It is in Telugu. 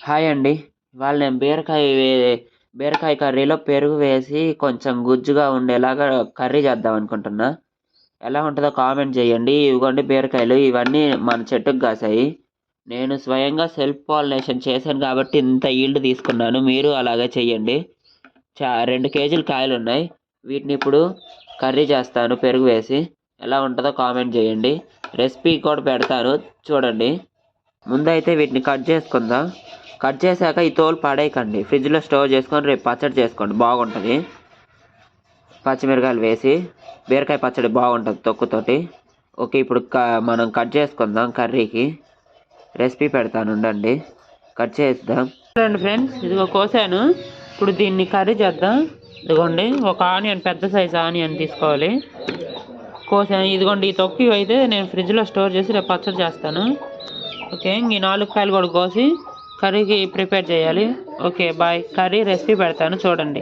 హాయ్ అండి. ఇవాళ నేను బీరకాయ కర్రీలో పెరుగు వేసి కొంచెం గుజ్జుగా ఉండేలాగా కర్రీ చేద్దాం అనుకుంటున్నా. ఎలా ఉంటుందో కామెంట్ చేయండి. ఇవిగోండి బీరకాయలు, ఇవన్నీ మన చెట్టుకు కాసాయి. నేను స్వయంగా సెల్ఫ్ పాలినేషన్ చేశాను కాబట్టి ఇంత ఈల్డ్ తీసుకున్నాను. మీరు అలాగే చెయ్యండి. 2 కేజీలు కాయలు ఉన్నాయి. వీటిని ఇప్పుడు కర్రీ చేస్తాను పెరుగు వేసి. ఎలా ఉంటుందో కామెంట్ చేయండి. రెసిపీ కూడా పెడతాను చూడండి. ముందైతే వీటిని కట్ చేసుకుందాం. కట్ చేశాక ఈ తోలు పడేయకండి, ఫ్రిడ్జ్లో స్టోర్ చేసుకొని రేపు పచ్చడి చేసుకోండి, బాగుంటుంది. పచ్చిమిరకాయలు వేసి బీరకాయ పచ్చడి బాగుంటుంది తొక్కుతోటి. ఓకే, ఇప్పుడు మనం కట్ చేసుకుందాం కర్రీకి. రెసిపీ పెడతాను ఉండండి, కట్ చేద్దాం. చూడండి ఫ్రెండ్స్, ఇదిగో కోసాను. ఇప్పుడు దీన్ని కర్రీ చేద్దాం. ఇదిగోండి, ఒక ఆనియన్, పెద్ద సైజు ఆనియన్ తీసుకోవాలి. కోసాను. ఇదిగోండి, ఈ తొక్కి అయితే నేను ఫ్రిడ్జ్లో స్టోర్ చేసి రేపు పచ్చడి చేస్తాను. ఓకే, ఈ 4 కాయలు కూడా కోసి కర్రీకి ప్రిపేర్ చేయాలి. Okay bye. కర్రీ రెసిపీ పెడతాను చూడండి.